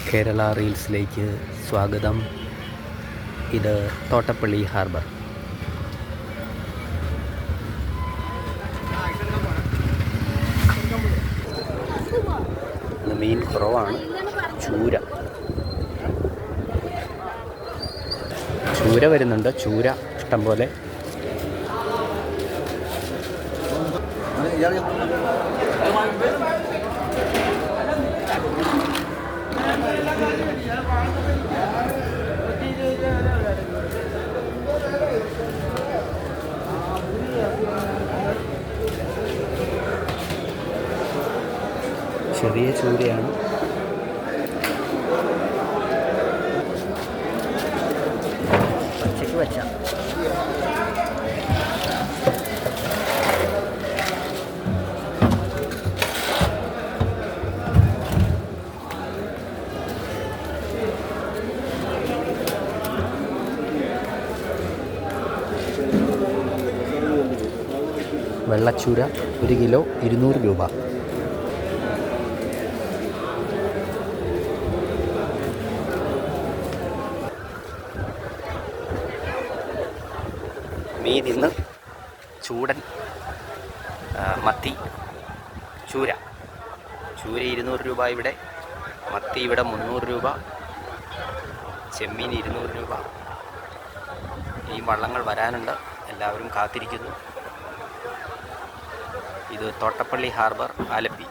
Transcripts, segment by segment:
കേരള റീൽസിലേക്ക് സ്വാഗതം. ഇത് തോട്ടപ്പള്ളി ഹാർബർ. മീൻ കുറവാണ്. ചൂര വരുന്നുണ്ട്. ചൂര ഇഷ്ടം പോലെ. ചെറിയ ചൂരയാണ്. പച്ചക്ക് വെച്ച വെള്ളച്ചൂര 1 കിലോ 200 രൂപ. മീൻ ഇന്ന് ചൂടൻ മത്തി, ചൂര 200 രൂപ ഇവിടെ. മത്തി ഇവിടെ 300 രൂപ. ചെമ്മീൻ 200 രൂപ. ഈ വള്ളങ്ങൾ വരാനുണ്ട്. എല്ലാവരും കാത്തിരിക്കുന്നു. ഇത് തോട്ടപ്പള്ളി ഹാർബർ, ആലപ്പി.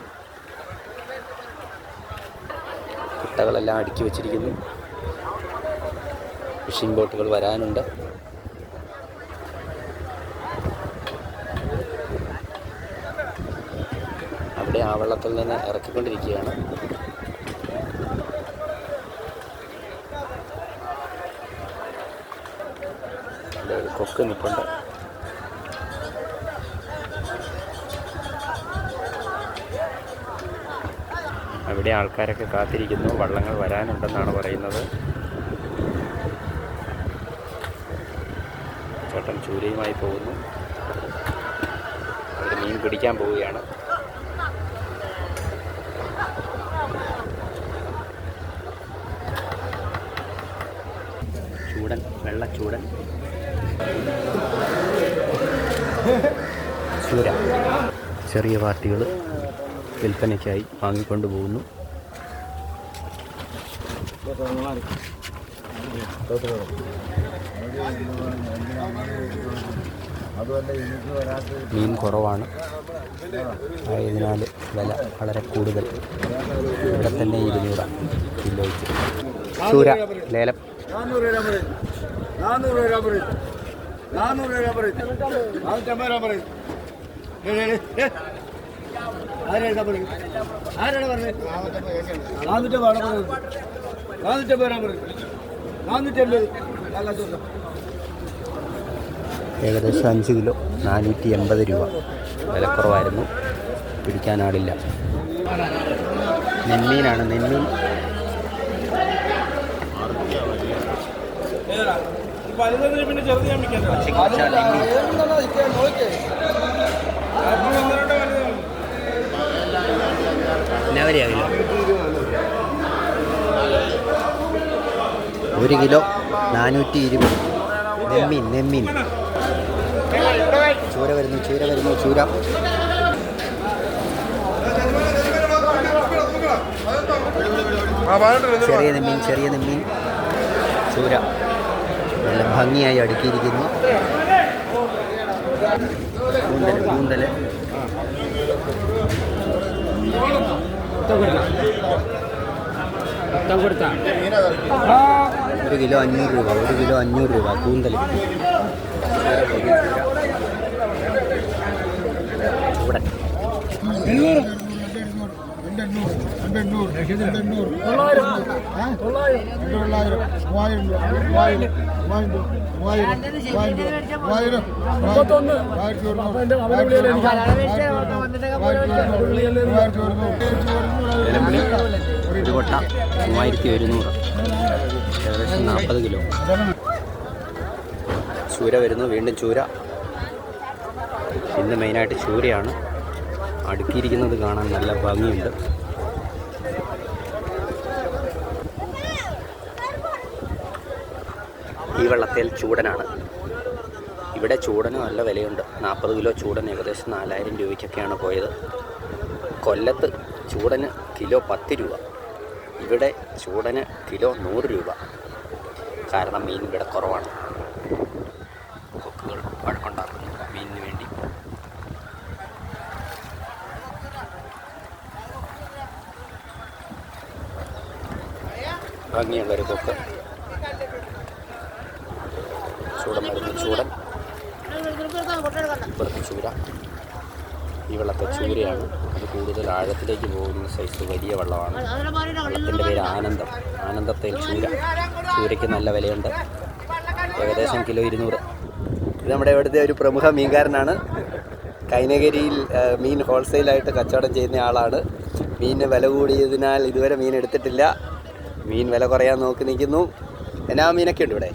കുട്ടകളെല്ലാം അടുക്കി വച്ചിരിക്കുന്നു. ഫിഷിംഗ് ബോട്ടുകൾ വരാനുണ്ട്. അവിടെ ആ വള്ളത്തിൽ നിന്ന് ഇറക്കിക്കൊണ്ടിരിക്കുകയാണ്. അവിടെ ഒരു കൊക്ക് നിൽപ്പുണ്ട്. അവിടെ ആൾക്കാരൊക്കെ കാത്തിരിക്കുന്നു. വള്ളങ്ങൾ വരാനുണ്ടെന്നാണ് പറയുന്നത്. ചേട്ടൻ ചൂരയുമായി പോകുന്നു. അവർ മീൻ പിടിക്കാൻ പോവുകയാണ്. ചൂടൻ, വെള്ളച്ചൂടൻ, ചൂര. ചെറിയ പാർട്ടികൾ വിൽപ്പനയ്ക്കായി വാങ്ങിക്കൊണ്ട് പോകുന്നു. മീൻ കുറവാണ്. ആയതിനാൽ വില വളരെ കൂടുതൽ. ഇവിടെ തന്നെ 200 കിലോയ്ക്ക്. ചൂര ലേലം. 450 ഏകദേശം 5 കിലോ 480 രൂപ. വിലക്കുറവായിരുന്നു. പിടിക്കാനാളില്ല. നെന്മീനാണ്. നെന്മീൻ കിലോ 1 കിലോ 420. നെന്മീൻ. ചൂര വരുന്നു. ചൂര ചെറിയ നെന്മീൻ. ചൂര നല്ല ഭംഗിയായി അടുക്കിയിരിക്കുന്നു. കൂന്തൽ 1 കിലോ 500 രൂപ. കൂന്തൽ. ചൂടൻ. 3100. ഏകദേശം 40 കിലോ. ചൂര വരുന്നു. വീണ്ടും ചൂര. ഇന്ന് മെയിനായിട്ട് ചൂരയാണ്. അടുക്കിയിരിക്കുന്നത് കാണാൻ നല്ല ഭംഗിയുണ്ട്. ഈ വള്ളത്തേൽ ചൂടനാണ്. ഇവിടെ ചൂടന് നല്ല വിലയുണ്ട്. 40 കിലോ ചൂടൻ ഏകദേശം 4000 രൂപയ്ക്കൊക്കെയാണ് പോയത്. കൊല്ലത്ത് ചൂടന് കിലോ 10 രൂപ. ഇവിടെ ചൂടന് കിലോ 100 രൂപ. കാരണം മീൻ ഇവിടെ കുറവാണ്. കൊക്കുകൾ വഴക്കുണ്ടാക്കുന്നു മീനിന് വേണ്ടി. ഭംഗിയുള്ളൊരു കൊക്ക്. ചൂടൻ വരുന്ന ചൂടൻ, ഇപ്പുറത്ത് ചൂര. ഈ വെള്ളത്തെ ചൂരയാണ്. അത് കൂടുതൽ ആഴത്തിലേക്ക് പോകുന്ന സൈസ് വലിയ വെള്ളമാണ്. വെള്ളത്തിൻ്റെ പേര് ആനന്ദം. ആനന്ദത്തേൽ ചൂര. ചൂരയ്ക്ക് നല്ല വിലയുണ്ട്. ഏകദേശം കിലോ 200. ഇത് നമ്മുടെ ഇവിടുത്തെ ഒരു പ്രമുഖ മീൻകാരനാണ്. കൈനകരിയിൽ മീൻ ഹോൾസെയിലായിട്ട് കച്ചവടം ചെയ്യുന്ന ആളാണ്. മീനിന് വില കൂടിയതിനാൽ ഇതുവരെ മീൻ എടുത്തിട്ടില്ല. മീൻ വില കുറയാൻ നോക്കി നിൽക്കുന്നു. എന്നാ മീനൊക്കെ ഉണ്ട് ഇവിടെ?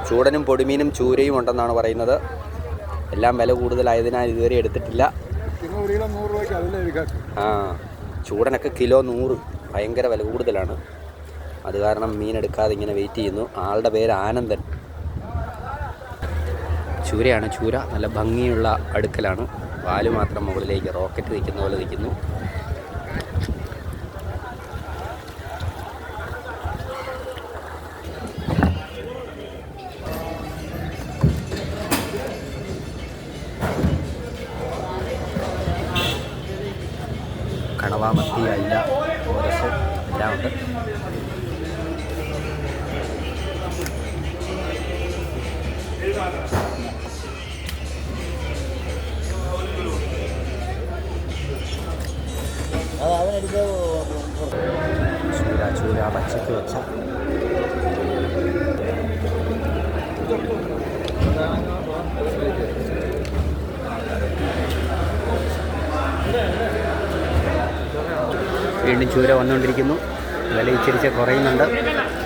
ചൂടനും പൊടിമീനും ചൂരയും ഉണ്ടെന്നാണ് പറയുന്നത്. എല്ലാം വില കൂടുതലായതിനാൽ ഇതുവരെ എടുത്തിട്ടില്ല. ചൂടനൊക്കെ കിലോ 100. ഭയങ്കര വില കൂടുതലാണ്. അത് കാരണം മീൻ എടുക്കാതെ ഇങ്ങനെ വെയിറ്റ് ചെയ്യുന്നു. ആളുടെ പേര് ആനന്ദൻ. ചൂരയാണ്. ചൂര നല്ല ഭംഗിയുള്ള അടുക്കലാണ്. വാല് മാത്രം മുകളിലേക്ക് റോക്കറ്റ് നിൽക്കുന്ന പോലെ നിൽക്കുന്നു. കണവ, മത്തി, അയില, ഓരസ് എല്ലാം ഉണ്ട്. ചൂര പച്ചക്ക് വെച്ച വീണ്ടും ചൂര വന്നുകൊണ്ടിരിക്കുന്നു. വില ഇച്ചിരിച്ച് കുറയുന്നുണ്ട്.